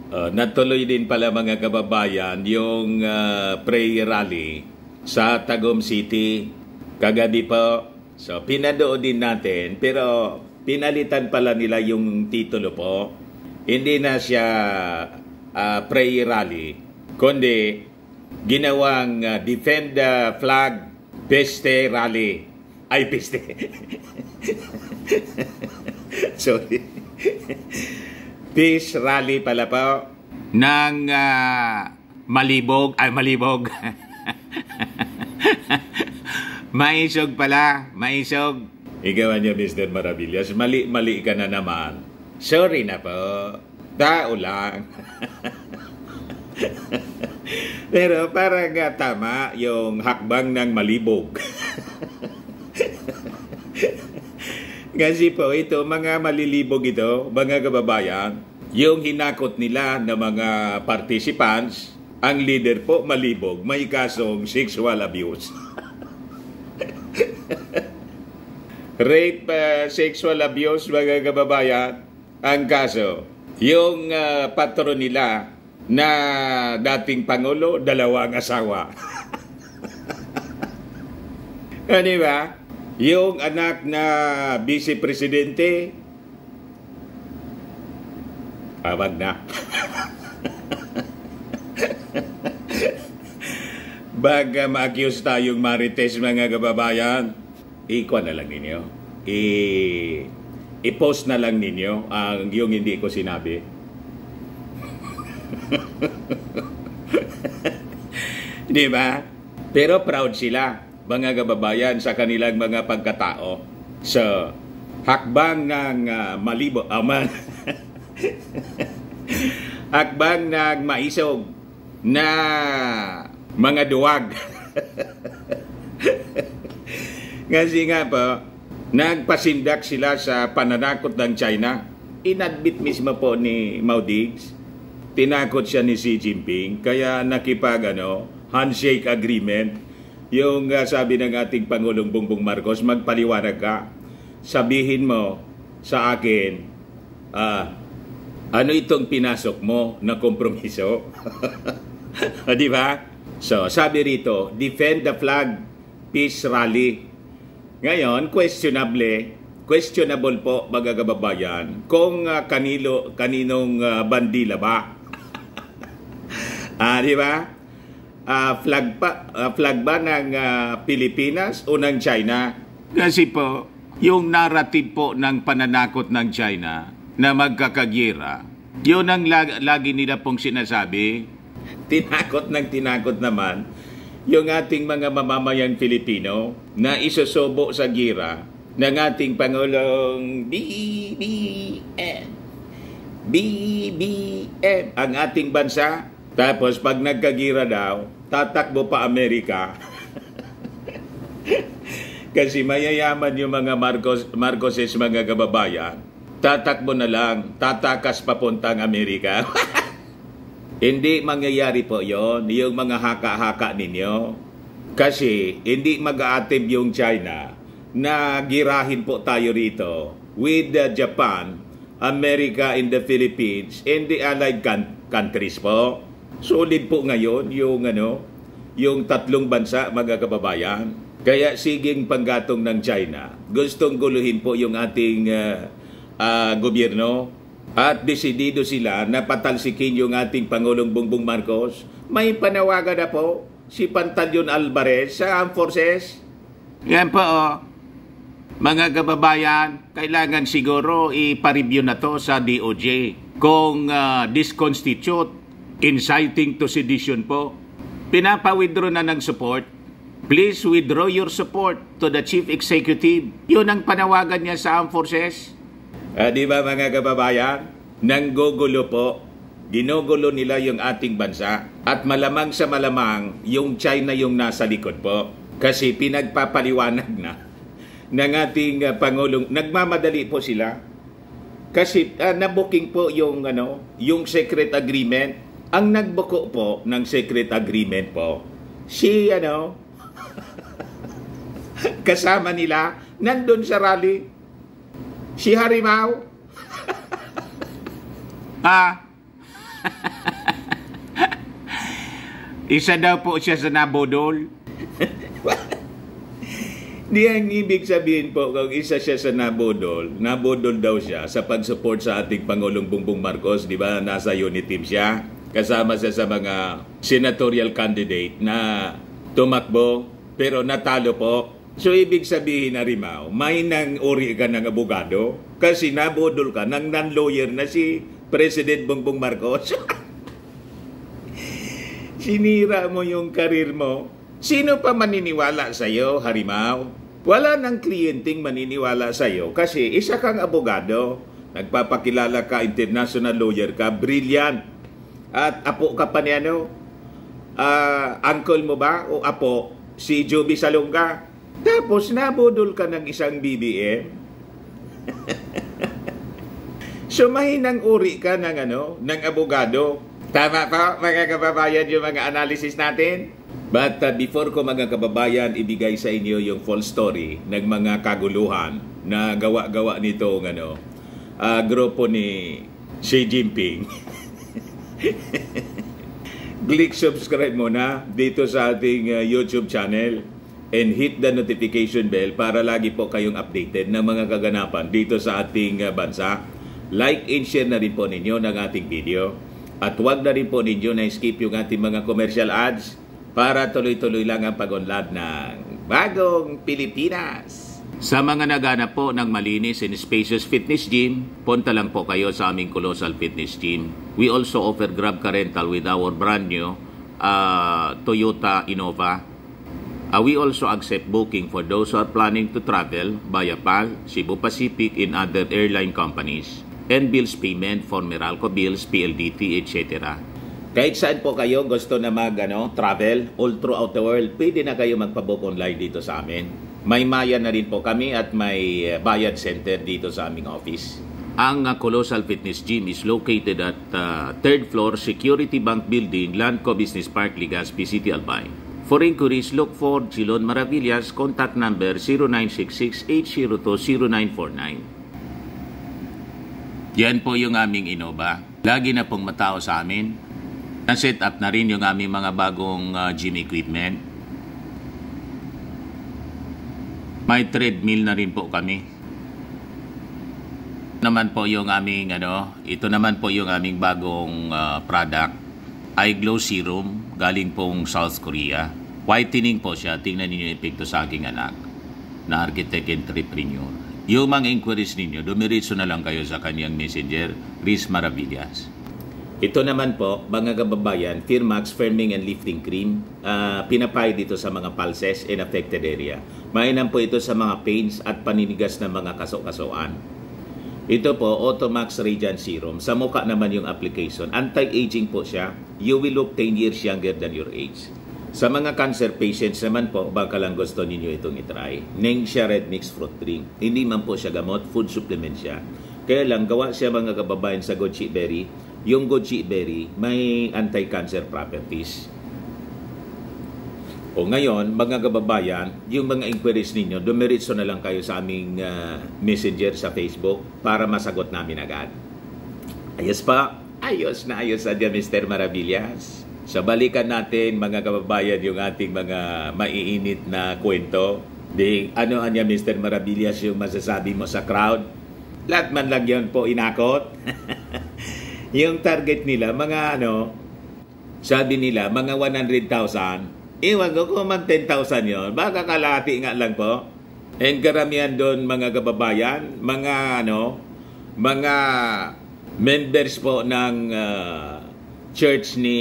Natuloy din pala mga kababayan yung prayer rally sa Tagum City kagabi po. So pinanood din natin pero pinalitan pala nila yung titulo po. Hindi na siya prayer rally kundi ginawang Defend the Flag Peste Rally. Ay, peste. Sorry. Peace Rally pala po ng Malibog. Ay, Malibog. Maisog pala. Maisog. Ikaw niyo, Mr. Maravillas. Mali ka na naman. Sorry na po. Tao lang. Pero parang tama yung hakbang ng Malibog. Kasi po ito, mga malilibog ito, mga kababayan, yung hinakot nila ng mga participants, ang leader po, Malibog, may kasong sexual abuse. Rape, sexual abuse, mga kababayan, ang kaso. Yung patron nila na dating Pangulo, 2 asawa. Ano ba? Yung anak na Vice Presidente, wag na. Baga ma-accuse tayong marites mga kababayan, ikuha na lang ninyo. I-post na lang ninyo ang yung hindi ko sinabi. Di ba? Pero proud sila, mga kababayan, sa kanilang mga pagkatao. So, hakbang ng Malibog, hakbang ng maisog na mga duwag. Kasi nga po, nagpasindak sila sa pananakot ng China. Inadmit mismo po ni Mao Diggs, tinakot siya ni Xi Jinping, kaya handshake agreement. Yung sabi ng ating Pangulong Bongbong Marcos, magpaliwanag ka. Sabihin mo sa akin, ano itong pinasok mo na kompromiso? Di ba? So, sabi rito, Defend the Flag Peace Rally. Ngayon, questionable po, mga kababayan, kung kaninong bandila ba? Di ba? Flag ba ng Pilipinas o ng China? Kasi po, yung narrative po ng pananakot ng China na magkakagira, yun ang lagi nila pong sinasabi. Tinakot naman yung ating mga mamamayang Pilipino na isusubo sa gira ng ating Pangulong BBM, ang ating bansa. Tapos pag nagkagira daw, tatakbo pa Amerika. Kasi mayayaman yung mga Marcoses, mga kababayan. Tatakbo na lang, tatakas papuntang Amerika. Hindi mangyayari po yon, yung mga haka-haka ninyo. Kasi hindi mag-aative yung China na girahin po tayo rito with Japan, America, and the Philippines, and the allied countries po. Solid po ngayon yung tatlong bansa, mga kababayan. Kaya siging panggatong ng China, gustong guluhin po yung ating gobyerno. At desidido sila na patalsikin yung ating Pangulong Bongbong Marcos. May panawagan na po si Pantaleon Alvarez sa Armed Forces. Yan po, mga kababayan, kailangan siguro ipa-review na to sa DOJ. Kung disconstitute, inciting to sedition po, pinapa-withdraw na ng support. Please withdraw your support to the Chief Executive. Yun ang panawagan niya sa Armed Forces. Di ba, mga kababayan? Nanggugulo po. Ginugulo nila yung ating bansa. At malamang sa malamang, yung China yung nasa likod po. Kasi pinagpapaliwanag na ng ating Pangulong. Nagmamadali po sila. Kasi nabuking po yung secret agreement. Ang nagbuko po ng secret agreement po, si kasama nila, nandun sa rally, si Harimau. Isa daw po siya sa nabudol. Di ang ibig sabihin po, kung isa siya sa nabudol daw siya sa pag-support sa ating Pangulong Bongbong Marcos, di ba? Nasa unit team siya. Kasama siya sa mga senatorial candidate na tumakbo pero natalo po. So, ibig sabihin na Rimao, may nang uri ka ng abogado kasi nabudol ka ng non-lawyer na si President Bongbong Marcos. Sinira mo yung karir mo. Sino pa maniniwala sa'yo, Harimao? Wala nang kliyenteng maniniwala sa'yo kasi isa kang abogado. Nagpapakilala ka, international lawyer ka, brilliant. At apo ka pa ni uncle mo ba o apo? Si Joby Salonga. Tapos nabudol ka ng isang BBM. So mahinang uri ka ng abogado. Tama pa mga kababayan yung mga analysis natin? But before ko mga kababayan ibigay sa inyo yung full story ng mga kaguluhan na gawa-gawa nitong grupo ni Xi Jinping. Click subscribe muna dito sa ating YouTube channel and hit the notification bell para lagi po kayong updated ng mga kaganapan dito sa ating bansa. Like and share na rin po ninyo ng ating video. At huwag na rin po ninyo na skip yung ating mga commercial ads para tuloy-tuloy lang ang pag-unlad ng bagong Pilipinas. Sa mga naghanap po ng malinis and spacious fitness gym, punta lang po kayo sa aming Colossal Fitness Gym. We also offer Grab car rental with our brand new Toyota Innova. We also accept booking for those who are planning to travel via PAL, Cebu Pacific, and other airline companies. And bills payment for Meralco bills, PLDT, etc. Kahit saan po kayo gusto na travel all throughout the world, pwede na kayo magpabook online dito sa amin. May maya na rin po kami at may bayad center dito sa aming office. Ang Colossal Fitness Gym is located at 3rd floor Security Bank Building, Landco Business Park, Legazpi City, Albay. For inquiries, look for Chilon Maravillas, contact number 0966-802-0949. Yan po yung aming Innova. Lagi na pong matao sa amin. Na-set up na rin yung aming mga bagong gym equipment. May treadmill na rin po kami. Naman po yung aming ito naman po yung aming bagong product. Eye Glow Serum galing pong South Korea. Whitening po siya. Tingnan niyo yung epekto sa aking anak na architect entrepreneur. Yung mga inquiries ninyo, dumiritso na lang kayo sa kanyang messenger, Chris Maravillas. Ito naman po, mga kababayan, Firmax Firming and Lifting Cream. Pinapay dito sa mga pulses in affected area. Mainam po ito sa mga pains at paninigas ng mga kaso-kasoan. Ito po, Automax Radiant Serum. Sa mukha naman yung application. Anti-aging po siya. You will look 10 years younger than your age. Sa mga cancer patients naman po, baka lang gusto ninyo itong itry. Nengxia Red Mix Fruit Drink. Hindi man po siya gamot, food supplement siya. Kaya lang, gawa siya mga kababayan sa goji berry. Yung goji berry, may anti-cancer properties. O ngayon, mga kababayan, yung mga inquiries ninyo, dumiritso na lang kayo sa aming messenger sa Facebook para masagot namin agad. Ayos pa. Ayos na Mr. Maravillas. So balikan natin mga kababayan yung ating mga maiinit na kwento. Ano niya Mr. Maravillas yung masasabi mo sa crowd? Lahat man lang yun po inakot. Yung target nila mga sabi nila mga 100,000. Iwan ko kung man 10,000 yun. Baka kalahati nga lang po. And karamihan doon mga kababayan, mga mga members po ng church ni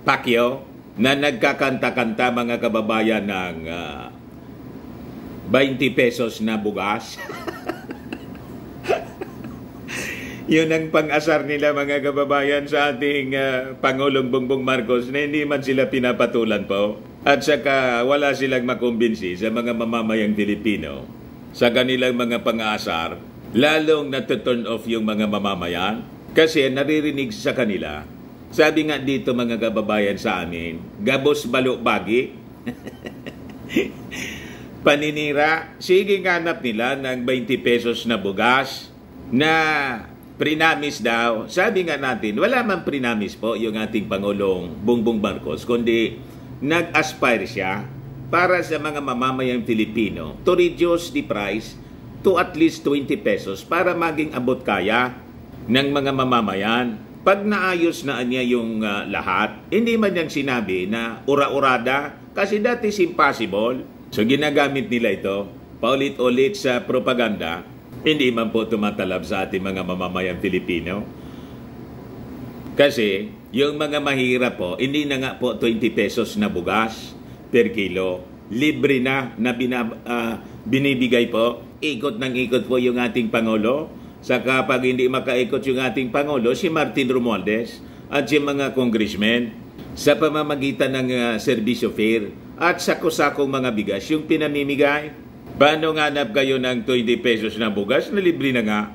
Pacquiao na nagkakanta-kanta mga kababayan ng 20 pesos na bugas. Yun ang pang-asar nila mga kababayan sa ating Pangulong Bongbong Marcos na hindi man sila pinapatulan po. At saka wala silang makumbinsi sa mga mamamayang Pilipino sa kanilang mga pang-aasar. Lalong natu-turn off yung mga mamamayan kasi naririnig sa kanila. Sabi nga dito mga kababayan sa amin, gabos balok-bagi. Paninira, sige hanap nila ng 20 pesos na bugas na Prinamis daw. Sabi nga natin, wala man prinamis po yung ating Pangulong Bongbong Marcos, kundi nag-aspire siya para sa mga mamamayang Filipino to reduce the price to at least 20 pesos para maging abot kaya ng mga mamamayan. Pag naayos na niya yung lahat, hindi man niyang sinabi na ura-urada kasi that is impossible. So ginagamit nila ito paulit-ulit sa propaganda. Hindi man po tumatalab sa ating mga mamamayang Pilipino. Kasi yung mga mahirap po, hindi na nga po 20 pesos na bugas per kilo. Libre na binibigay po. Ikot ng ikot po yung ating Pangulo. Saka pag hindi makaikot yung ating Pangulo, si Martin Romualdez at yung mga congressmen sa pamamagitan ng serbisyo fare at sako-sakong mga bigas yung pinamimigay. Paano nga hanap kayo ng 20 pesos na bugas na libre na nga?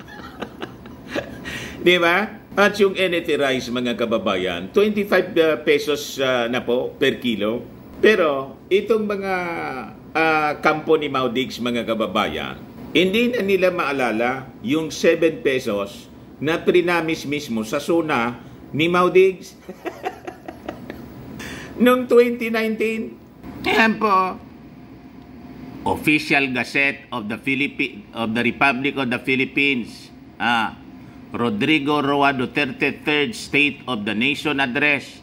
Di ba? At yung NT rice, mga kababayan, 25 pesos na po per kilo. Pero itong mga kampo ni Maudix, mga kababayan, hindi na nila maalala yung 7 pesos na prinamis mismo sa zona ni Maudix. Noong 2019, yan po. Official Gazette of the Republic of the Philippines. Rodrigo Roa Duterte Third State of the Nation Address.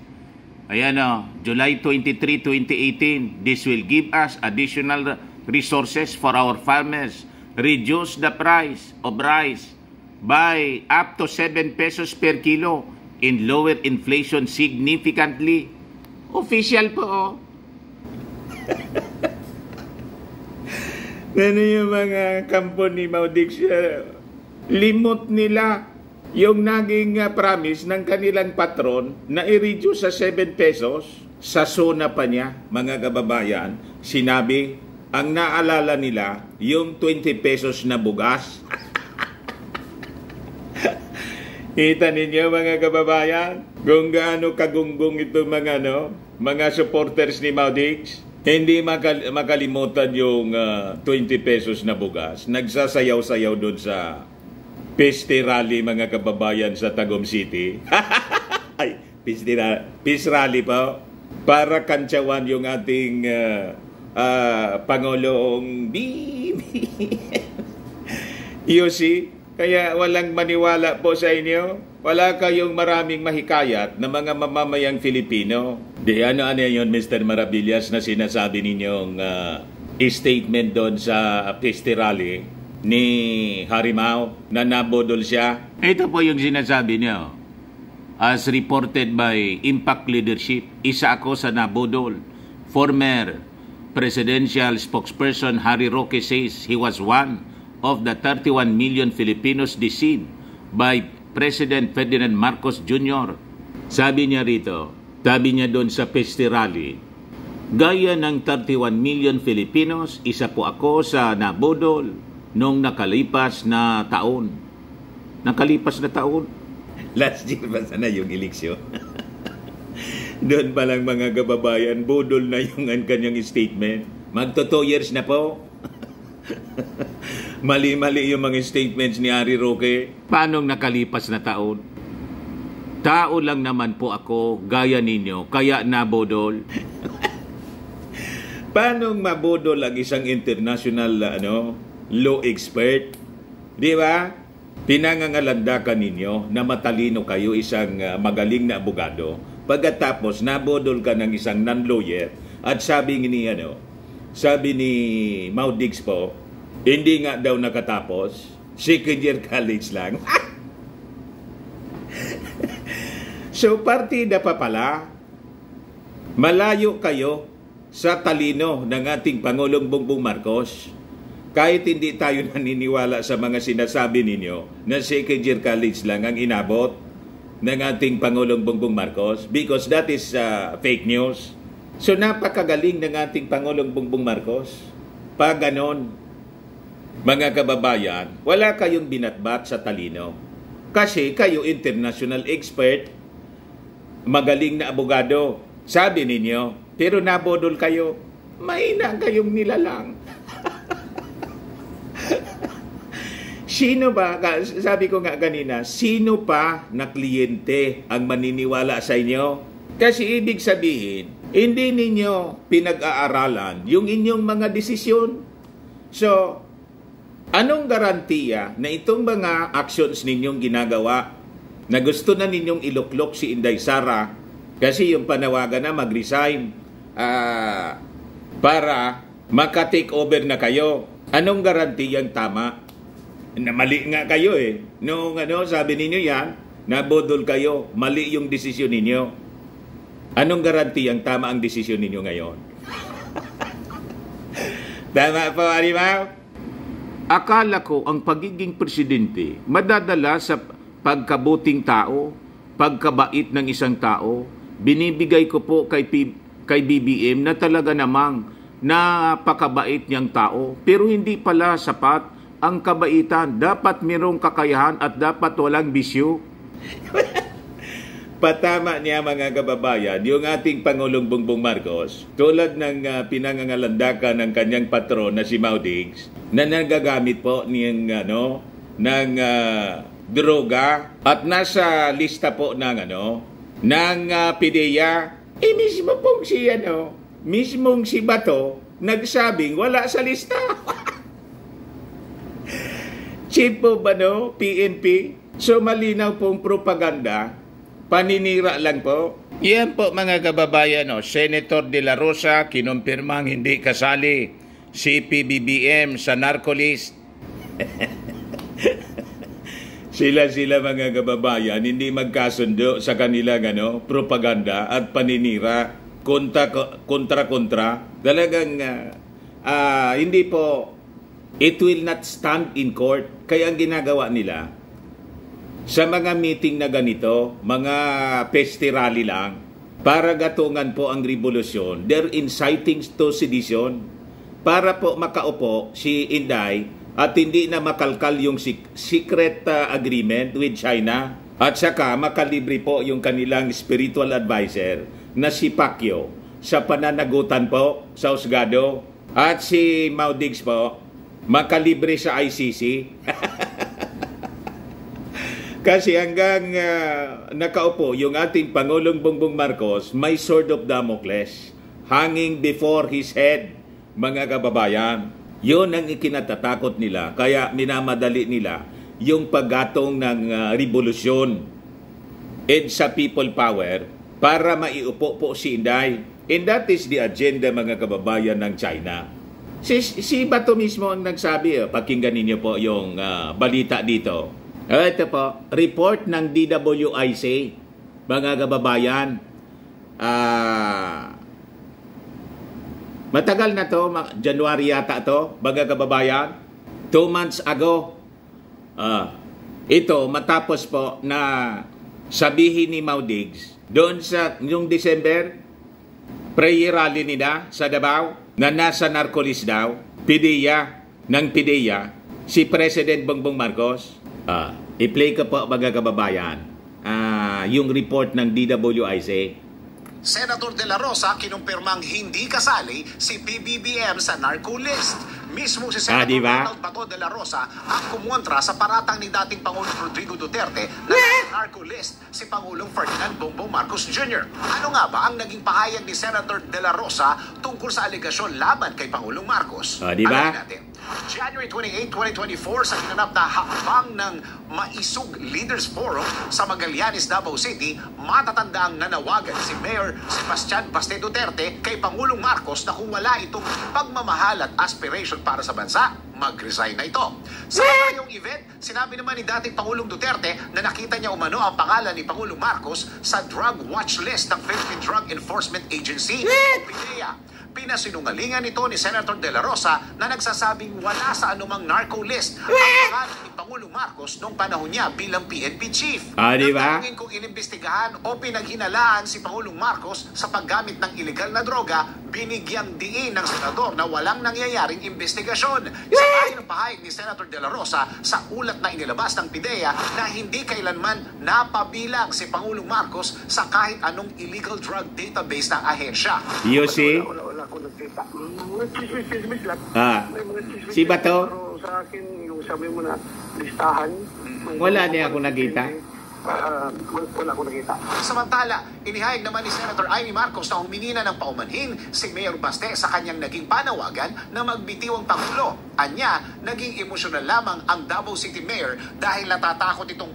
Ayan July 23, 2018. This will give us additional resources for our farmers. Reduce the price of rice by up to 7 pesos per kilo and lower inflation significantly. Official po Ano yung mga kampo ni Maudix? Limot nila yung naging promise ng kanilang patron na i-reduce sa 7 pesos. Sa zona pa niya, mga kababayan, sinabi, ang naalala nila, yung 20 pesos na bugas. Kita ninyo, mga kababayan, kung gaano kagunggong ito mga supporters ni Maudix. Hindi makalimutan yung 20 pesos na bugas. Nagsasayaw-sayaw doon sa Peste Rally, mga kababayan, sa Tagum City. Ay, Peace Rally po. Para kantsawan yung ating Pangulong Bibi. You see? Kaya walang maniwala po sa inyo. Wala kayong maraming mahikayat na mga mamamayang Filipino. Di ano yun, Mr. Maravillas, na sinasabi ninyong statement doon sa Peste Rally ni Harimau na nabodol siya? Ito po yung sinasabi niyo. As reported by Impact Leadership, isa ako sa nabodol. Former presidential spokesperson Harry Roque says he was one of the 31 million Filipinos deceived by President Ferdinand Marcos Jr. Sabi niya doon sa Peste Rally, gaya ng 31 million Filipinos, isa po ako sa nabodol noong nakalipas na taon. Nakalipas na taon? Last year ba sana yung eleksyon? Doon pa lang, mga kababayan, bodol na yung kanyang statement. Magto 2 years na po. Mali-mali yung mga statements ni Harry Roque. Paano nakalipas na taon? Tao lang naman po ako, gaya ninyo, kaya nabodol. Paano mabodol ang isang international law expert? Di ba? Pinangangalandakan ninyo na matalino kayo, isang magaling na abogado. Pagkatapos nabodol ka ng isang non-lawyer at sabi ni Maudix po, hindi nga daw nakatapos, second year college lang. So, partida pa pala. Malayo kayo sa talino ng ating Pangulong Bongbong Marcos. Kahit hindi tayo naniniwala sa mga sinasabi ninyo na second year college lang ang inabot ng ating Pangulong Bongbong Marcos, because that is fake news. So, napakagaling ng ating Pangulong Bongbong Marcos. Pag ganon, mga kababayan, wala kayong binatbat sa talino. Kasi kayo international expert, magaling na abogado, sabi ninyo, pero nabodol kayo, mahina kayong nilalang. Sino ba, sabi ko nga kanina, sino pa na kliyente ang maniniwala sa inyo? Kasi ibig sabihin, hindi ninyo pinag-aaralan yung inyong mga desisyon. So, anong garantiya na itong mga actions ninyong ginagawa na gusto na ninyong iluklok si Inday Sara kasi yung panawagan na mag-resign para maka-take over na kayo? Anong garantiyang tama? Na mali nga kayo eh. Noong sabi ninyo yan, nabodol kayo, mali yung desisyon ninyo. Anong garantiyang tama ang desisyon ninyo ngayon? Tama po, Arimaw? Akala ko ang pagiging presidente madadala sa pagkabuting tao, pagkabait ng isang tao. Binibigay ko po kay BBM na talaga namang napakabait niyang tao. Pero hindi pala sapat ang kabaitan. Dapat mayroong kakayahan at dapat walang bisyo. Patama niya mga kababayan, yung ating Pangulong Bongbong Marcos, tulad ng pinangangalandakan ng kanyang patron na si Maudigs, na nagagamit po ng droga at nasa lista po ng PDEA. Mismo pong mismong si Bato nagsabing wala sa lista. Chief po ba PNP? So malinaw pong propaganda, paninira lang po. Yan po mga kababayan, Senator De La Rosa kinumpirmang hindi kasali si PBBM sa narco-list. Sila mga kababayan hindi magkasundo sa kanilang propaganda at paninira, kontra. Talagang hindi po, it will not stand in court. Kaya ang ginagawa nila sa mga meeting na ganito, mga peste rally lang, para gatungan po ang revolusyon, they're inciting to sedition para po makaupo si Inday at hindi na makalkal yung secret agreement with China at saka makalibre po yung kanilang spiritual advisor na si Pacquiao sa pananagutan po sa husgado at si Maudigs po makalibre sa ICC. Kasi hanggang nakaupo yung ating Pangulong Bongbong Marcos, may sword of Damocles hanging before his head, mga kababayan. Yun ang ikinatatakot nila. Kaya minamadali nila yung paggatong ng revolusyon and sa people power para maiupo po si Inday. And that is the agenda, mga kababayan, ng China. Si Bato mismo ang nagsabi. Pakinggan ninyo po yung balita dito. Ito po, report ng DWIC, mga kababayan. Matagal na to, January yata to, mga kababayan. 2 months ago. Ito, matapos po na sabihin ni Maudigs, doon sa yung December, prayer rally nila sa Davao, na nasa narcolis daw, PDEA, si President Bongbong Marcos. I-play ko po mga kababayan yung report ng DWIC. Senator De La Rosa kinumpirmang hindi kasali si PBBM sa narco list. Mismo si Senator Ronald Bato de la Rosa ang kumontra sa paratang ni dating Pangulong Rodrigo Duterte na narco list si Pangulong Ferdinand Bongbong Marcos Jr. Ano nga ba ang naging pahayag ni Senator De La Rosa tungkol sa alegasyon laban kay Pangulong Marcos? Alamin natin. January 28, 2024 sa ginanap na hakbang ng Maisug Leaders Forum sa Magallanes, Davao City, matatanda ang nanawagan si Mayor Sebastian Baste Duterte kay Pangulong Marcos na kung wala itong pagmamahal at aspiration para sa bansa, mag-resign na ito. Sa ngayong event, sinabi naman ni dating Pangulong Duterte na nakita niya umano ang pangalan ni Pangulong Marcos sa drug watch list ng Philippine Drug Enforcement Agency o PDEA. Pinasinungalingan nito ni Senator De La Rosa na nagsasabing wala sa anumang narco list ang pangalan ni Pangulong Marcos noong panahon niya bilang PNP chief. Diba? Nang kung inimbestigahan o pinaghinalaan si Pangulong Marcos sa paggamit ng ilegal na droga, binigyang diin ng senador na walang nangyayaring investigasyon. Sa ng pahayag ni Senator De La Rosa sa ulat na inilabas ng PIDEA na hindi kailanman napabilang si Pangulong Marcos sa kahit anong illegal drug database ng ahensya. You see? Wala. ako nagkita. Mga chismis lang. May mga chismis. Si Bato? Pero sa akin, yung sabi mo na listahan. Wala niya ako nakita. Wala ako nakita. Samantala, inihayag naman ni Senator Amy Marcos na humingi na ng paumanhin si Mayor Baste sa kanyang naging panawagan na magbitiw ang Pangulo. Anya, naging emosyonal lamang ang Davao City Mayor dahil natatakot itong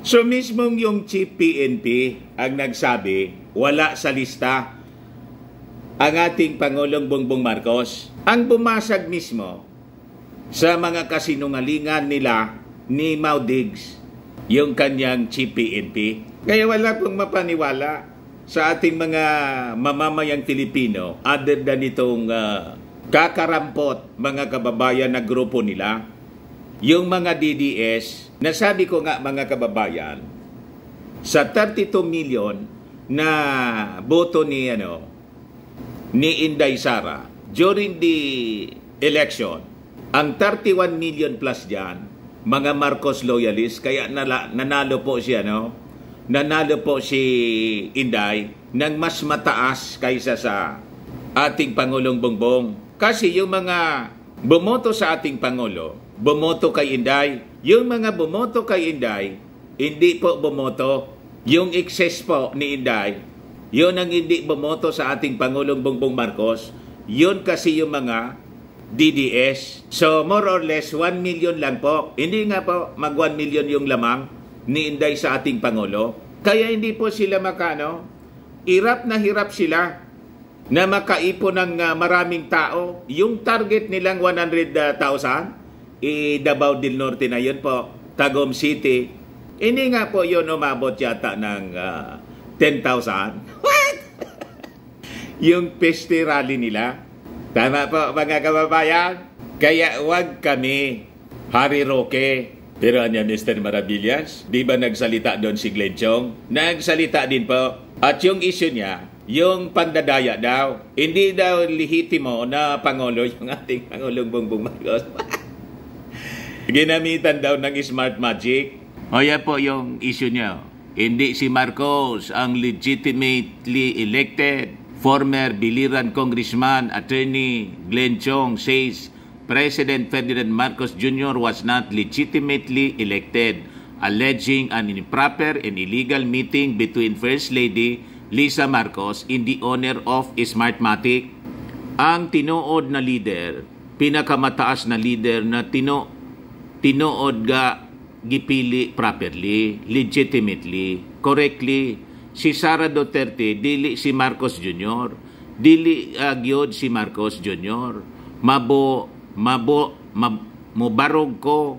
So mismong yung Chief PNP ang nagsabi, wala sa lista ang ating Pangulong Bongbong Marcos. Ang bumasag mismo sa mga kasinungalingan nila ni Mau Diggs, yung kanyang Chief PNP. Kaya wala pong mapaniwala sa ating mga mamamayang Pilipino other than itong kakarampot mga kababayan na grupo nila. Yung mga DDS, nasabi ko nga mga kababayan, sa 32 million na boto ni Inday Sara during the election, ang 31 million plus diyan mga Marcos loyalists, kaya nanalo po siya, nanalo po si Inday ng mas mataas kaysa sa ating Pangulong Bongbong. Kasi yung mga bumoto sa ating Pangulo, bumoto kay Inday. Yung mga bumoto kay Inday, hindi po bumoto. Yung excess po ni Inday, yun ang hindi bumoto sa ating Pangulong Bongbong Marcos. Yun kasi yung mga DDS. So, more or less, 1 million lang po. Hindi nga po mag 1 million yung lamang ni Inday sa ating Pangulo. Kaya hindi po sila hirap na hirap sila na makaipon ng maraming tao. Yung target nilang 100,000, Davao del Norte na yun po, Tagum City. Hindi nga po yun umabot yata ng 10,000. What? Yung peste rally nila. Tama po mga kababayan. Kaya wag kami Harry Roque. Pero anya Mr. Maravillas, di ba nagsalita doon si Glenn Chong? Nagsalita din po. At yung issue niya, yung pandadaya daw, hindi daw lehitimo na Pangulo yung ating Pangulong Bongbong Marcos. Ginamitan daw ng smart magic. O yan po yung issue niya. Hindi si Marcos ang legitimately elected. Former Biliran Congressman Attorney Glenn Chong says President Ferdinand Marcos Jr. was not legitimately elected, alleging an improper and illegal meeting between First Lady Lisa Marcos in the honor of Smartmatic. Ang tinuod na leader, pinakamataas na leader na tinuod ga gipili properly, legitimately, correctly, si Sara Duterte, dili si Marcos Jr., dili gyud si Marcos Jr. Mubarog ko,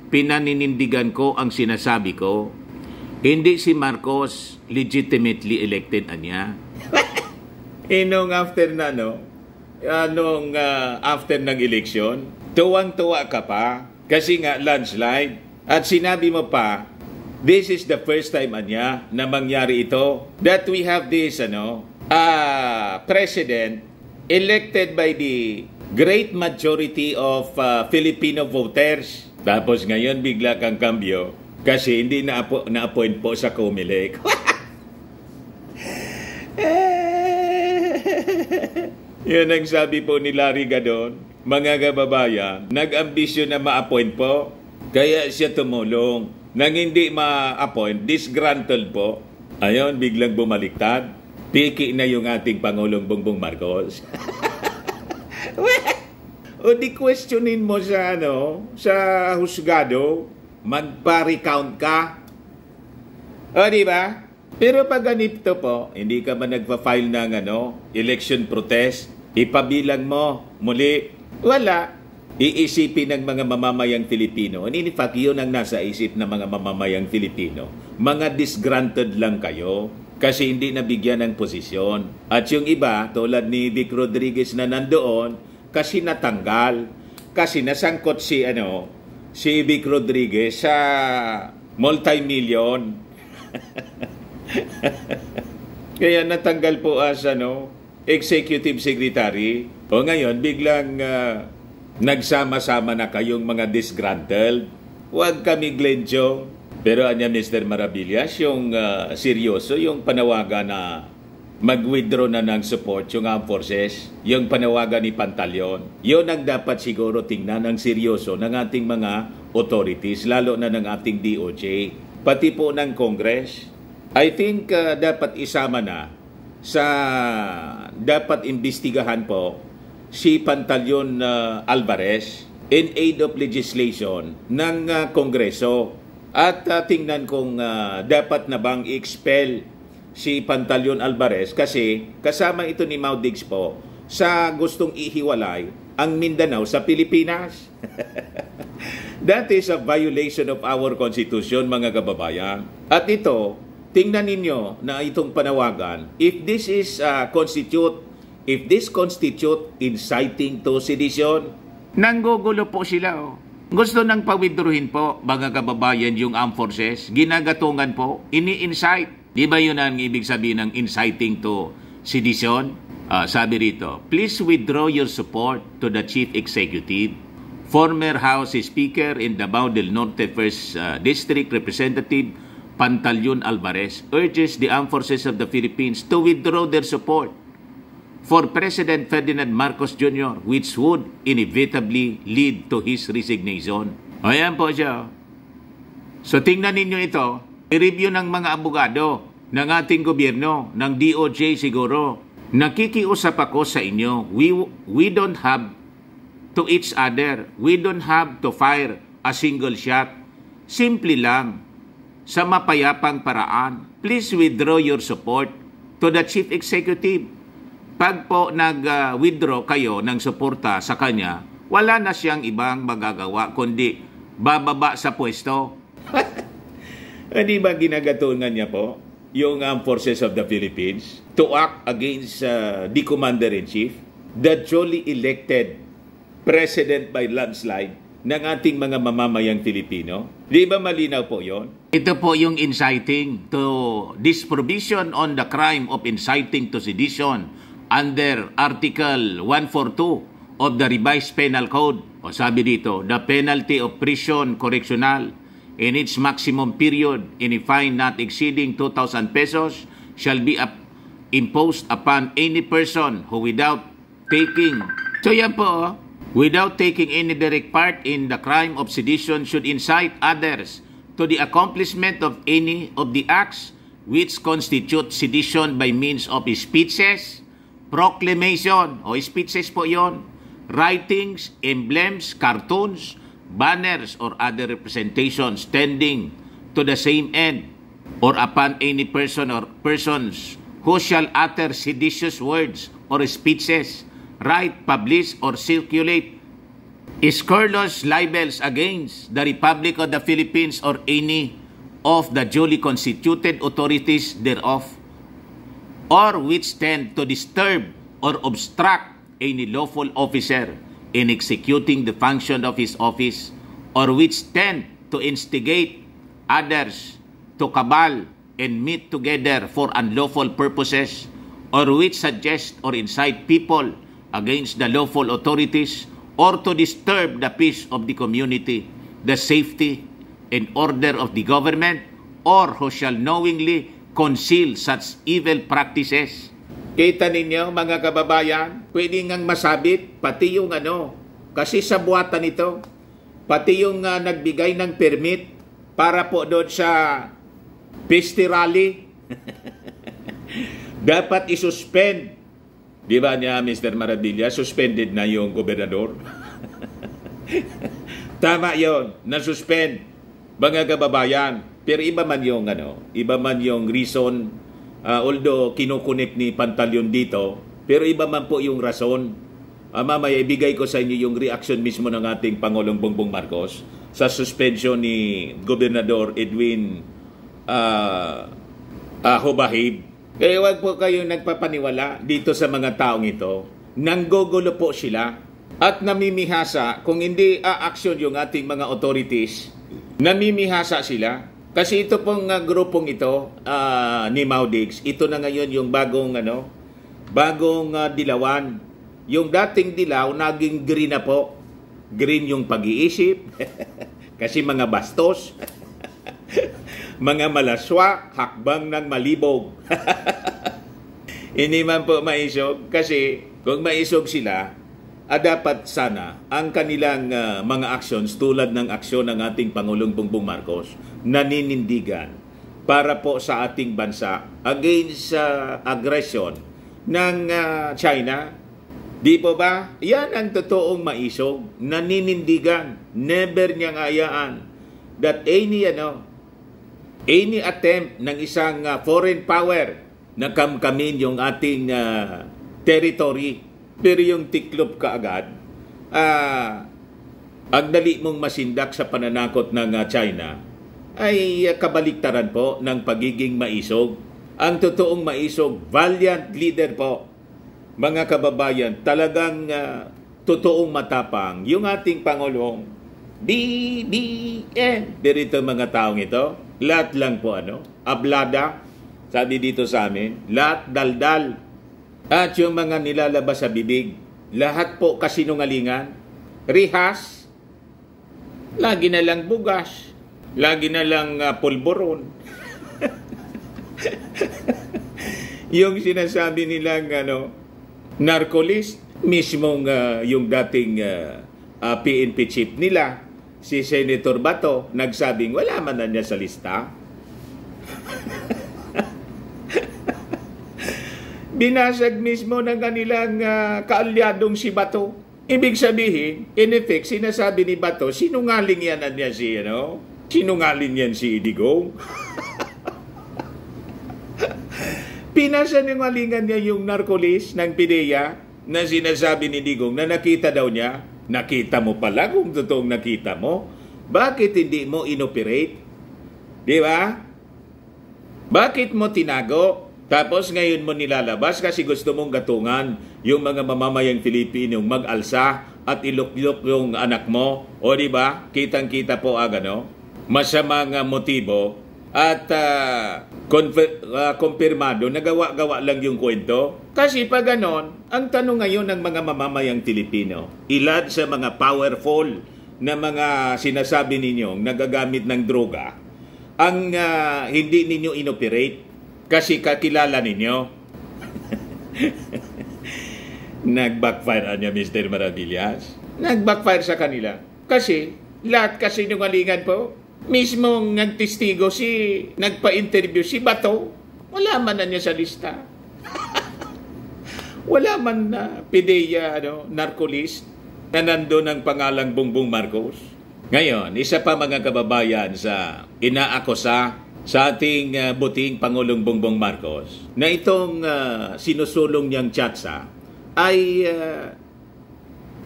pinaninindigan ko ang sinasabi ko. Hindi si Marcos legitimately elected anya. Inong after na, after ng eleksyon, tuwang-tuwa ka pa kasi nga landslide. At sinabi mo pa, this is the first time anya na mangyari ito, that we have this president elected by the great majority of Filipino voters. Tapos ngayon bigla kang kambyo kasi hindi na-appoint po sa COMELEC. Yun ang sabi po ni Larry Gadon, mga kababayan, nag-ambisyon na ma-appoint po, kaya siya tumulong. Nang hindi ma-appoint, disgruntled po. Ayon, biglang bumaliktad. Piki na yung ating Pangulong Bongbong Marcos. O di questionin mo sa sa husgado, magpa-recount ka. O di ba? Pero pag ganito po, hindi ka ba nagpa-file ng election protest? Ipabilang mo muli. Wala. Iisipin ng mga mamamayang Filipino. And in fact, yun ang nasa isip ng mga mamamayang Filipino. Mga disgruntled lang kayo kasi hindi nabigyan ng posisyon. At yung iba, tulad ni Vic Rodriguez na nandoon, kasi natanggal. Kasi nasangkot si Vic Rodriguez sa multi-million. Kaya natanggal po as executive secretary. O ngayon, biglang nagsama-sama na kayong mga disgruntled. Huwag kami Glenn Chong. Pero anya Mr. Maravillas, yung seryoso, yung panawagan na mag-withdraw na ng support yung armed forces, yung panawagan ni Pantaleon. Yun ang dapat siguro tingnan ng seryoso ng ating mga authorities, lalo na ng ating DOJ, pati po ng Congress. I think dapat isama na sa dapat imbestigahan po si Pantaleon Alvarez in aid of legislation ng Kongreso. At tingnan kung dapat na bang i-expel si Pantaleon Alvarez kasi kasama ito ni Mau Diggs po sa gustong ihiwalay ang Mindanao sa Pilipinas. That is a violation of our Constitution, mga kababayan. At ito, tingnan ninyo na itong panawagan, if this constitute inciting to sedition, nanggugulo po sila. Gusto nang pawithdrawin po, mga kababayan, yung armed forces, ginagatungan po, ini-incite. Di ba yun ang ibig sabihin ng inciting to sedition? Sabi rito, please withdraw your support to the Chief Executive, former House Speaker in Davao del Norte 1st District Representative Pantaleon Alvarez urges the armed forces of the Philippines to withdraw their support for President Ferdinand Marcos Jr., which would inevitably lead to his resignation. Ayan po siya. So tingnan ninyo ito. I-review ng mga abogado ng ating gobyerno, ng DOJ siguro. Nakikiusap ako sa inyo, we don't have to each other. We don't have to fire a single shot. Simple lang, sa mapayapang paraan, please withdraw your support to the Chief Executive. Pag po nag-withdraw kayo ng suporta sa kanya, wala na siyang ibang magagawa kundi bababa sa pwesto. Hindi ba ginagatungan niya po yung Armed Forces of the Philippines to act against the Commander-in-Chief, the duly elected President by landslide ng ating mga mamamayang Pilipino? Di ba malinaw po yon? Ito po yung inciting to this provision on the crime of inciting to sedition under Article 142 of the Revised Penal Code. O sabi dito, the penalty of prison correctional in its maximum period in a fine not exceeding 2,000 pesos shall be imposed upon any person who without taking any direct part in the crime of sedition should incite others to the accomplishment of any of the acts which constitute sedition by means of speeches, proclamation, o speeches po yon, writings, emblems, cartoons, banners, or other representations tending to the same end, or upon any person or persons who shall utter seditious words or speeches, write, publish, or circulate scurrilous libels against the Republic of the Philippines or any of the duly constituted authorities thereof, or which tend to disturb or obstruct any lawful officer in executing the function of his office, or which tend to instigate others to cabal and meet together for unlawful purposes, or which suggest or incite people against the lawful authorities, or to disturb the peace of the community, the safety and order of the government, or who shall knowingly conceal such evil practices. Kita ninyo, mga kababayan, pwede ngang masabit, pati yung kasi sa buwatan ito, pati yung nagbigay ng permit para po doon sa Piste Rally, dapat isuspend. Di ba niya, Mr. Maradilla, suspended na yung gobernador? Tama yon, na-suspend, mga kababayan. Pero iba man yung reason. Although kinukunik ni Pantaleon dito, pero iba man po yung rason. Mamaya ibigay ko sa inyo yung reaction mismo ng ating Pangulong Bongbong Marcos sa suspension ni Gobernador Edwin Hobahib. Kaya wag po kayong nagpapaniwala dito sa mga taong ito. Nanggugulo po sila at namimihasa. Kung hindi aaksyon yung ating mga authorities, namimihasa sila. Kasi ito pong grupong ito ni Mau Diggs, ito na ngayon yung bagong dilawan. Yung dating dilaw, naging green na po. Green yung pag-iisip. Kasi mga bastos, mga malaswa, hakbang ng malibog. Hindi man po maisog kasi kung maisog sila, dapat sana ang kanilang mga actions tulad ng aksyon ng ating Pangulong Bongbong Marcos naninindigan para po sa ating bansa against aggression ng China. Di po ba? Yan ang totoong maisog, naninindigan, never niyang hayaan that any attempt ng isang foreign power na kamkamin yung ating territory. Pero yung tiklop kaagad, ang dali mong masindak sa pananakot ng China ay kabaliktaran po ng pagiging maisog. Ang totoong maisog, valiant leader po. Mga kababayan, talagang totoong matapang yung ating Pangulong BBM. Pero ito mga taong ito, lahat lang po ablada, sabi dito sa amin, lahat daldal. At yung mga nilalabas sa bibig, lahat po kasinungalingan, rihas, lagi na lang bugas, lagi na lang pulburon. Yung sinasabi nilang narcolist, mismong yung dating PNP chief nila, si Senator Bato, nagsabing wala man na niya sa lista. Binasag mismo ng kanilang kaalyadong si Bato. Ibig sabihin, in effect, sinasabi ni Bato, sinungaling yan niya si, sinungaling yan si Digong. Pinasinungalingan niya yung narcolis ng PIDEA na sinasabi ni Digong na nakita daw niya. Nakita mo pala kung totoong nakita mo. Bakit hindi mo inoperate? Di ba? Bakit mo tinago? Tapos ngayon mo nilalabas kasi gusto mong gatungan yung mga mamamayang Pilipinong mag-alsa at ilok-ilok yung anak mo. O di ba? Kitang-kita po masamang motibo at kumpirmado, nagawa-gawa lang yung kwento. Kasi pag ganon, ang tanong ngayon ng mga mamamayang Pilipino, ilan sa mga powerful na mga sinasabi ninyong nagagamit ng droga ang hindi ninyo inoperate kasi kakilala ninyo. Nag-backfire niya, Mr. Maravillas. Nag-backfire sa kanila. Kasi, lahat kasi nungalingan po. Mismong nagtestigo nagpa-interview si Bato. Wala man na niya sa lista. Wala man na PIDEA, narcolist, na nandun ang pangalang Bongbong Marcos. Ngayon, isa pa mga kababayan sa inaakusa sa ating buting Pangulong Bongbong Marcos na itong sinusulong niyang tiyatsa ay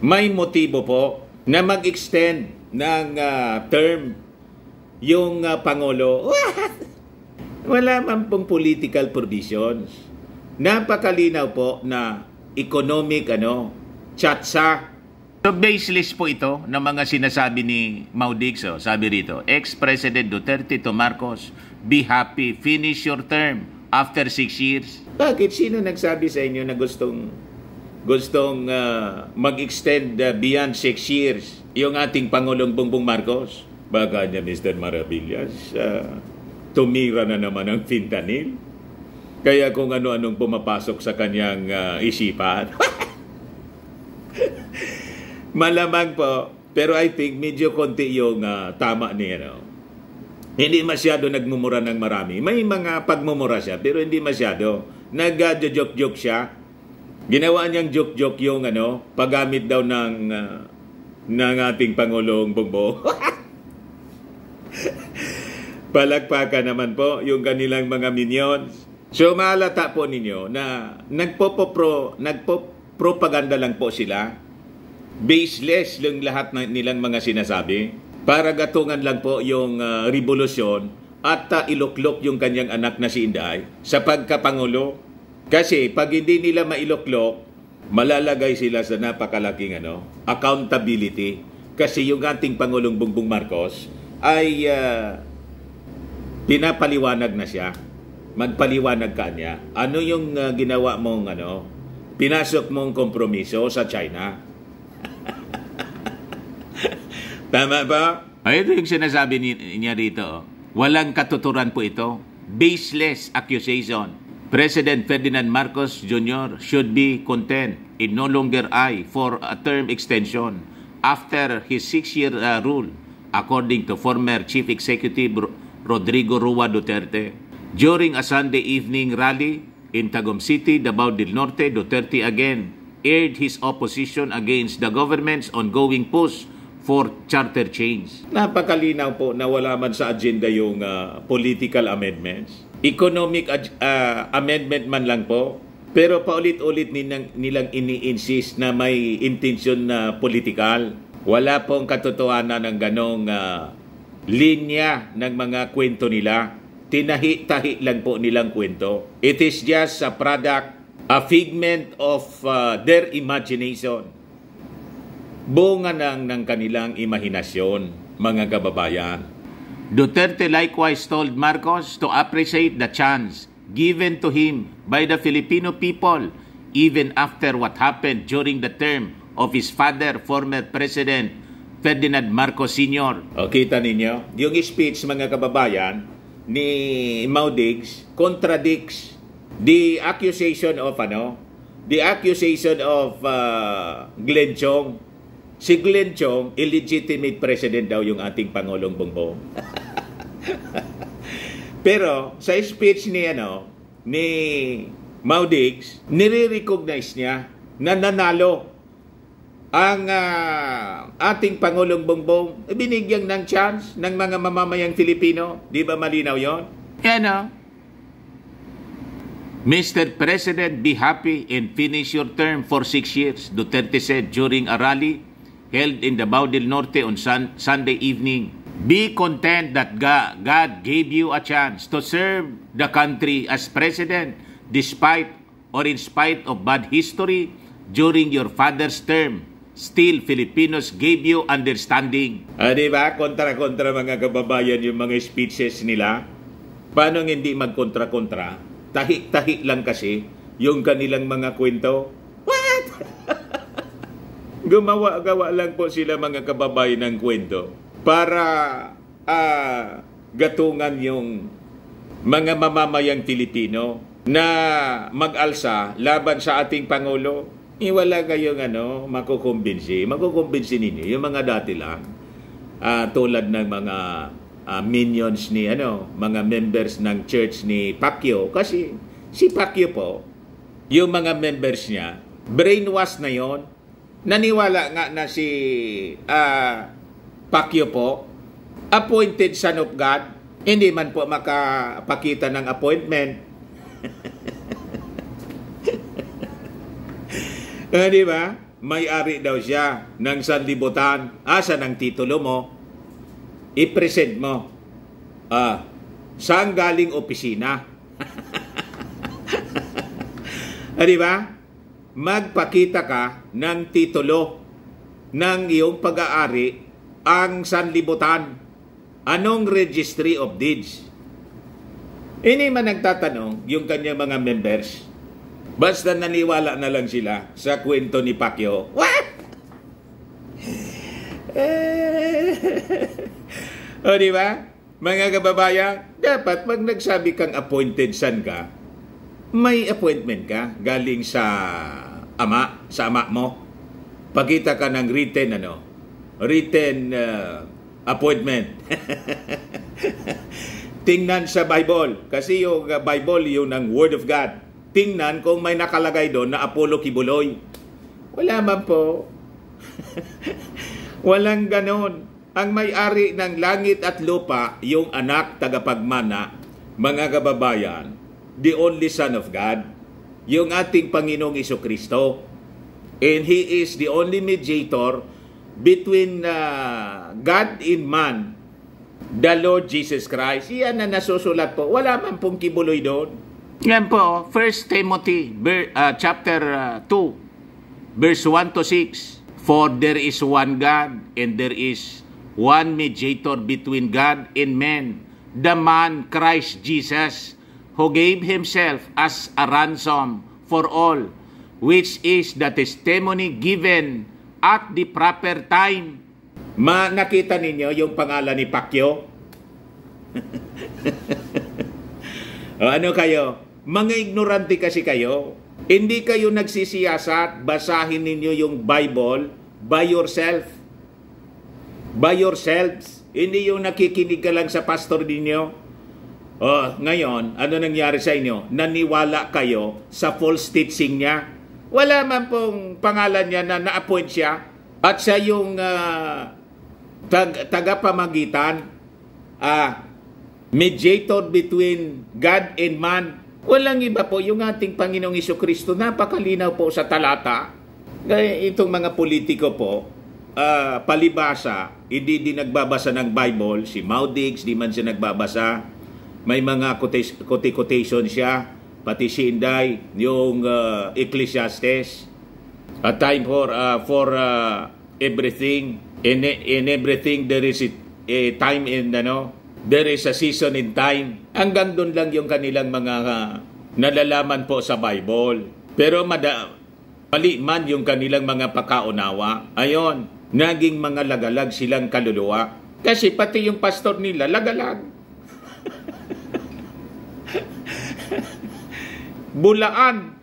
may motibo po na mag-extend ng term yung Pangulo. Wala man pong political provisions. Napakalinaw po na economic tiyatsa. So baseless po ito ng mga sinasabi ni Maudixo. Sabi rito, ex-President Duterte to Marcos, be happy, finish your term after 6 years. Bakit? Sino nagsabi sa inyo na gustong mag-extend beyond 6 years yung ating Pangulong Bongbong Marcos? Baka niya, Mr. Maravillas, tumira na naman ang fentanyl. Kaya kung ano-anong pumapasok sa kanyang isipan. Malamang po, pero I think medyo konti yung tama niya. Hindi masyado nagmumura ng marami. May mga pagmumura siya, pero hindi masyado. Nag-joke-joke siya. Ginawa niyang joke-joke yung paggamit daw ng ating Pangulong Bongbong. Palagpakan naman po yung kanilang mga minions. So mahalata po ninyo na nagpo-propaganda lang po sila. Baseless yung lahat nilang mga sinasabi para gatungan lang po yung revolusyon at iloklok yung kanyang anak na si Inday sa pagkapangulo. Kasi pag hindi nila mailoklok, malalagay sila sa napakalaking accountability. Kasi yung ating Pangulong Bongbong Marcos ay pinapaliwanag na siya. Magpaliwanag ka niya. Ano yung ginawa mong pinasok mong kompromiso sa China? Tama ba? Ito yung sinasabi niya rito. Walang katuturan po ito. Baseless accusation. President Ferdinand Marcos Jr. should be content in no longer eye for a term extension after his 6-year rule, according to former Chief Executive Rodrigo Roa Duterte. During a Sunday evening rally in Tagum City, Davao del Norte, Duterte again aired his opposition against the government's ongoing push for charter change. Napakalinaw po na wala man sa agenda yung political amendments. Economic amendment man lang po, pero paulit-ulit nilang ini-insist na may intensyon na political. Wala pong katotohanan ng ganong linya ng mga kwento nila. Tinahi-tahi lang po nilang kwento. It is just a product, a figment of their imagination. Bunga ng kanilang imahinasyon, mga kababayan. Duterte likewise told Marcos to appreciate the chance given to him by the Filipino people even after what happened during the term of his father, former President Ferdinand Marcos Sr. O, kita ninyo, yung speech, mga kababayan, ni Mau Diggs contradicts the accusation of Glenn Chong. Si Glenn Chong, illegitimate president daw yung ating Pangulong Bongbong. Pero sa speech ni Mau Diggs, nire-recognize niya na nanalo ang ating Pangulong Bongbong. Binigyan ng chance ng mga mamamayang Filipino. Di ba malinaw yon? Mr. President, be happy and finish your term for 6 years, Duterte said during a rally held in Davao del Norte on Sunday evening. Be content that God gave you a chance to serve the country as president despite or in spite of bad history during your father's term. Still, Filipinos gave you understanding. Diba? Kontra-kontra, mga kababayan, yung mga speeches nila. Paano hindi magkontra-kontra? Tahi-tahi lang kasi yung kanilang mga kwento. What? Gumawa-gawa lang po sila, mga kababayan, ng kwento para gatungan yung mga mamamayang Pilipino na mag-alsa laban sa ating Pangulo. Wala kayong makukumbinsi. Makukumbinsi ninyo yung mga dati lang, tulad ng mga minions ni mga members ng church ni Pacquiao. Kasi si Pacquiao po, yung mga members niya, brainwash na yon. Naniwala nga na si Pacquiao po, appointed son of God, hindi man po makapakita ng appointment. Di ba? May-ari daw siya ng sanlibutan. Asa ng titulo mo? I-present mo. Saan galing opisina? Di ba? Magpakita ka ng titulo ng iyong pag-aari ang sanlibutan. Anong registry of deeds? Hindi man nagtatanong yung kanyang mga members. Basta naniwala na lang sila sa kwento ni Pacquiao. What? O, di ba? Mga kababayan, dapat pag nagsabi kang appointed son ka, may appointment ka galing sa ama mo. Pakita ka ng written appointment. Tingnan sa Bible, kasi yung Bible yung ng Word of God. Tingnan kung may nakalagay doon na Apollo Kibuloy. Wala man po. Walang ganon. Ang may-ari ng langit at lupa, yung anak tagapagmana, mga kababayan, the only Son of God, yung ating Panginoong Jesucristo. And He is the only mediator between God and man, the Lord Jesus Christ. Yan na nasusulat po. Wala man pong kibuloy doon. Yan po, 1 Timothy chapter 2, verse 1 to 6. For there is one God, and there is one mediator between God and men, the man Christ Jesus, who gave himself as a ransom for all, which is the testimony given at the proper time. Nakita ninyo yung pangalan ni Pacquiao? Ano kayo? Mga ignorante kasi kayo. Hindi kayo nagsisiyasat, basahin ninyo yung Bible by yourself. By yourselves. Hindi yung nakikinig ka lang sa pastor ninyo. Ngayon, ano nangyari sa inyo? Naniwala kayo sa false teaching niya. Wala man pong pangalan niya na na-appoint siya. At siya yung tagapamagitan, mediator between God and man. Walang iba po, yung ating Panginoong Jesucristo, napakalinaw po sa talata. Itong mga politiko po, palibasa, hindi din nagbabasa ng Bible. Si Maudix, di man siya nagbabasa. May mga quotation siya, pati si Inday, yung Ecclesiastes. A time for everything. In everything there is a time in there is a season in time. Hanggang doon lang yung kanilang mga nalalaman po sa Bible. Pero mali man yung kanilang mga pakaunawa. Ayon, naging mga lagalag silang kaluluwa. Kasi pati yung pastor nila, lagalag. Bulaan.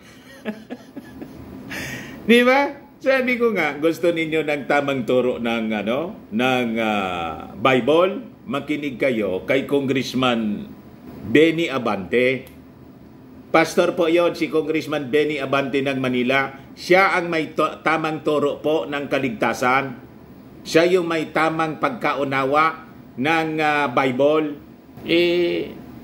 Di ba? Sabi ko nga, gusto ninyo ng tamang turo ng Bible? Makinig kayo kay Congressman Benny Abante. Pastor po yon, si Congressman Benny Abante ng Manila. Siya ang may tamang turo po ng kaligtasan. Siya yung may tamang pagkaunawa ng Bible.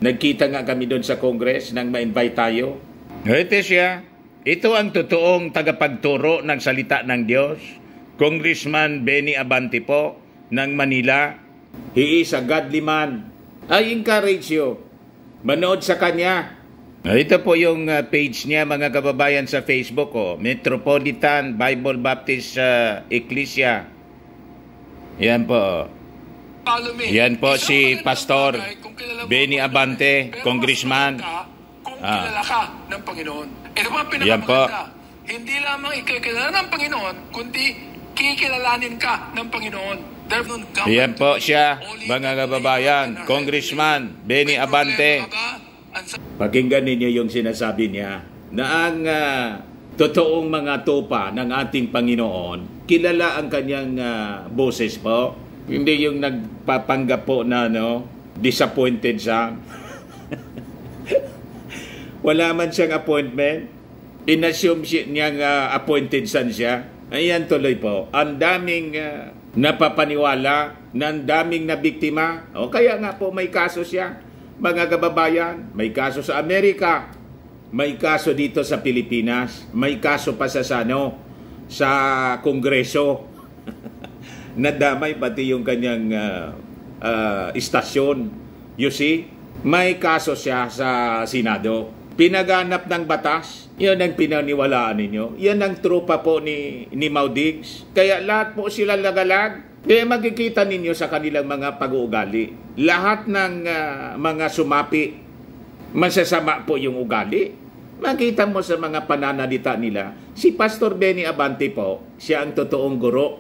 Nagkita nga kami doon sa Congress nang ma-invite tayo. Ito siya. Ito ang totoong tagapagturo ng salita ng Diyos. Congressman Benny Abante po ng Manila. He is a godly man. I encourage you. Manood sa kanya. Ito po yung page niya, mga kababayan, sa Facebook. Metropolitan Bible Baptist Ecclesia. Yan po. Yan po si Pastor Benny Abante, Congressman. Kung kilala ka ng Panginoon. Ito pa pinakamaganda. Hindi lamang ikikilala ng Panginoon, kundi kikilalanin ka ng Panginoon. Yan po siya, mga kababayan, Congressman Benny Abante. Pakinggan ninyo yung sinasabi niya na ang totoong mga tupa ng ating Panginoon, kilala ang kanyang boses po. Hindi yung nagpapanggap po na disappointed siya. Wala man siyang appointment. Inassume niyang appointed son siya. Ayan tuloy po. Ang daming napapaniwala, ng daming nabiktima. Kaya nga po may kaso siya. Mga kababayan, may kaso sa Amerika. May kaso dito sa Pilipinas. May kaso pa sa Kongreso. Nadamay pati yung kanyang istasyon. You see? May kaso siya sa Senado. Pinaganap ng batas, yan ang pinaniwalaan ninyo. Yan ang tropa po ni Maudix. Kaya lahat po sila lagalag. Kaya makikita ninyo sa kanilang mga pag-uugali. Lahat ng mga sumapi, masasama po yung ugali. Makita mo sa mga pananalita nila. Si Pastor Benny Abante po, siya ang totoong guro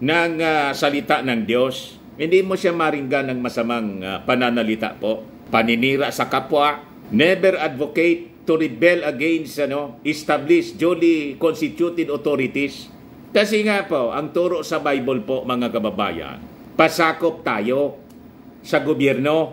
ng salita ng Diyos. Hindi mo siya maringgan ng masamang pananalita po. Paninira sa kapwa. Never advocate to rebel against established, duly constituted authorities. Kasi nga po, ang turo sa Bible po, mga kababayan, pasakop tayo sa gobyerno.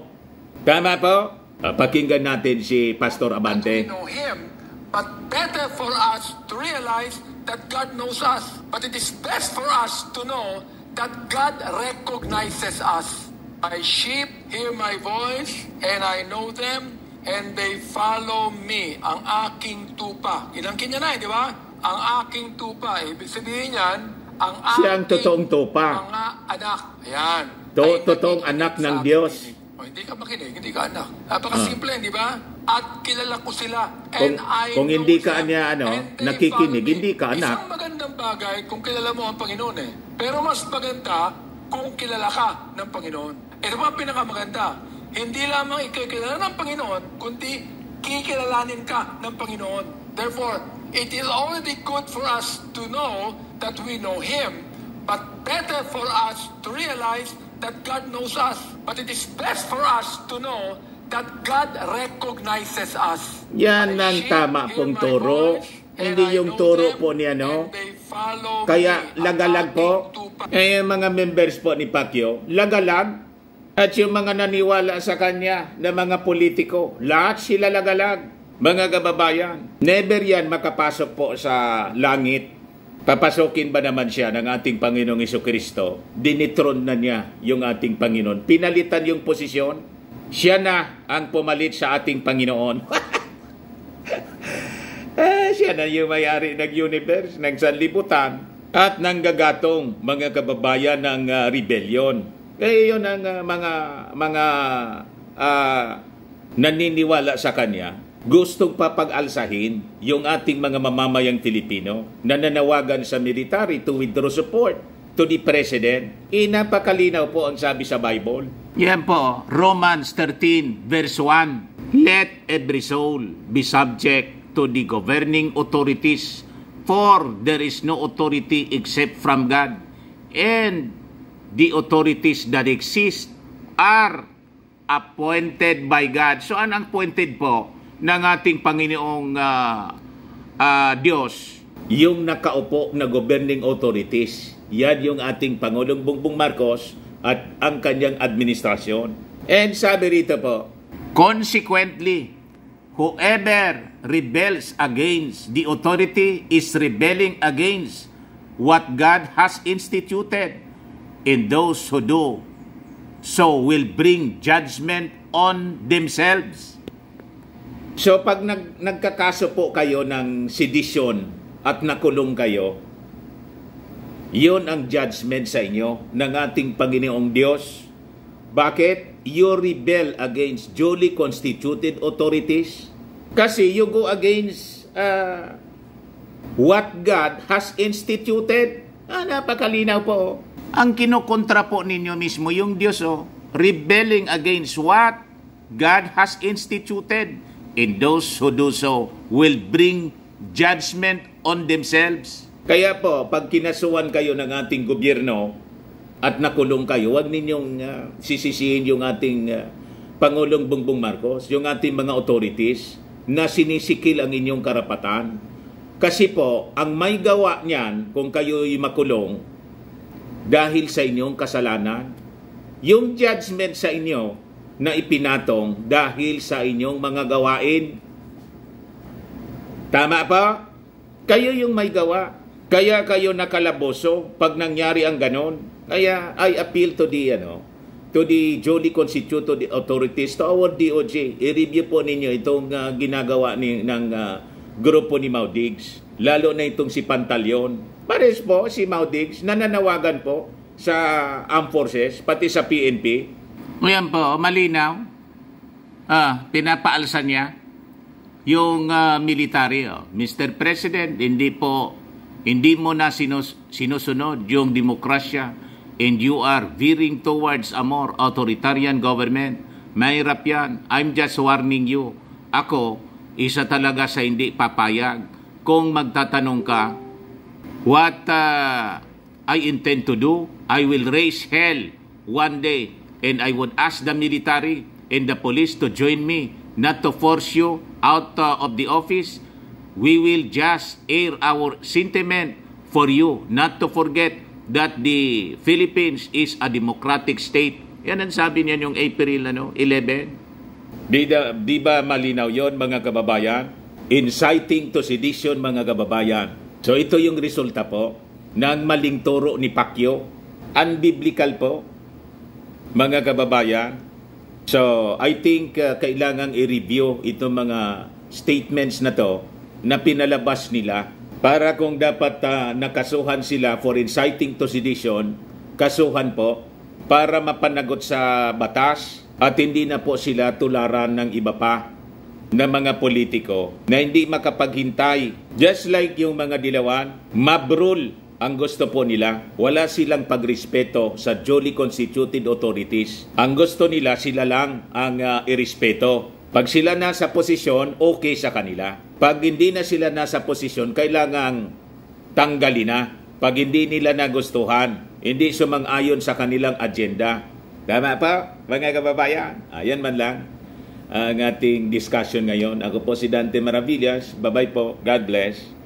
Tama po? Pakinggan natin si Pastor Abante. We know Him, but better for us to realize that God knows us. But it is best for us to know that God recognizes us. My sheep hear my voice, and I know them, and they follow me. Ang aking tupa. Inangkin niya na, di ba? Ang aking tupa. Ibig sabihin yan, ang siya ang totoong tupa. Mga anak. Ayan. Totoong anak ng Diyos. Hindi ka makinig, hindi ka anak. Napakasimple, di ba? At kilala ko sila. Kung hindi ka niya nakikinig, hindi ka anak. Isang magandang bagay kung kilala mo ang Panginoon eh. Pero mas maganda kung kilala ka ng Panginoon. Ito pa pinakamaganda. Hindi lamang ikikilala ng Panginoon, kundi kikilalanin ka ng Panginoon. Therefore, it is already good for us to know that we know Him, but better for us to realize that God knows us. But it is best for us to know that God recognizes us. Yan ang tama pong turo. Hindi yung turo po niya, no? Kaya lagalag po. Yung mga members po ni Pacquiao, lagalag. At yung mga naniwala sa kanya na mga politiko, lahat sila lagalag. Mga kababayan, never yan makapasok po sa langit. Papasokin ba naman siya ng ating Panginoong Jesucristo? Dinitron na niya yung ating Panginoon. Pinalitan yung posisyon. Siya na ang pumalit sa ating Panginoon. Siya na yung may-ari ng universe, ng sanlibutan, at ng gagatong mga kababayan ng rebellion. Yun ang mga naniniwala sa kanya. Gustong papag-alsahin yung ating mga mamamayang Pilipino na nanawagan sa military to withdraw support to the President. Napakalinaw po ang sabi sa Bible. Yan po, Romans 13 verse 1. Let every soul be subject to the governing authorities, for there is no authority except from God, and the authorities that exist are appointed by God. So, ang appointed po ng ating Panginoong Diyos, yung nakaupo na governing authorities. Yan yung ating Pangulong Bongbong Marcos at ang kanyang administrasyon. And sabi rito po, consequently, whoever rebels against the authority is rebelling against what God has instituted, and those who do so will bring judgment on themselves. So pag nagkakaso po kayo ng sedisyon at nakulong kayo, yun ang judgment sa inyo ng ating Panginoong Diyos. Bakit? You rebel against duly constituted authorities. Kasi you go against what God has instituted. Napakalinaw po. Ang kinukontra po ninyo mismo yung Diyos, rebelling against what God has instituted. And those who do so will bring judgment on themselves. Kaya po, pag kinasuhan kayo ng ating gobyerno at nakulong kayo, huwag ninyong sisisihin yung ating Pangulong Bongbong Marcos, yung ating mga authorities na sinisikil ang inyong karapatan. Kasi po, ang may gawa niyan kung kayo'y makulong dahil sa inyong kasalanan, yung judgment sa inyo na ipinatong dahil sa inyong mga gawain. Tama pa? Kayo yung may gawa. Kaya kayo nakalaboso pag nangyari ang ganon. Kaya I appeal to the duly constituted authorities, to our DOJ. I-review po ninyo itong ginagawa ng grupo ni Mau Diggs. Lalo na itong si Pantaleon. Pares po si Mau Diggs nananawagan po sa Armed Forces, pati sa PNP. Ngayon po, malinaw, pinapaalsa niya yung military. Mr. President, hindi mo na sinusunod yung demokrasya, and you are veering towards a more authoritarian government. Mahirap yan. I'm just warning you. Ako, isa talaga sa hindi papayag. Kung magtatanong ka, what I intend to do, I will raise hell one day. And I would ask the military and the police to join me, not to force you out of the office. We will just air our sentiment for you, not to forget that the Philippines is a democratic state. Yan ang sabi niya yung April 11. Di ba malinaw yon, mga kababayan? Inciting to sedition, mga kababayan. So ito yung resulta po ng maling turo ni Pacquiao. Unbiblical po, mga kababayan. So, I think kailangang i-review itong mga statements na to na pinalabas nila para kung dapat nakasuhan sila for inciting to sedition, kasuhan po para mapanagot sa batas at hindi na po sila tularan ng iba pa na mga politiko na hindi makapaghintay. Just like yung mga dilawan, mabrul ang gusto po nila. Wala silang pagrespeto sa duly constituted authorities. Ang gusto nila, sila lang ang irespeto. Pag sila nasa posisyon, okay sa kanila. Pag hindi na sila nasa posisyon, kailangang tanggalin na. Pag hindi nila nagustuhan, hindi sumang-ayon sa kanilang agenda. Tama pa, mga kababayan? Ayan man lang. ang ating discussion ngayon. Ako po si Dante Maravillas. Bye-bye po. God bless.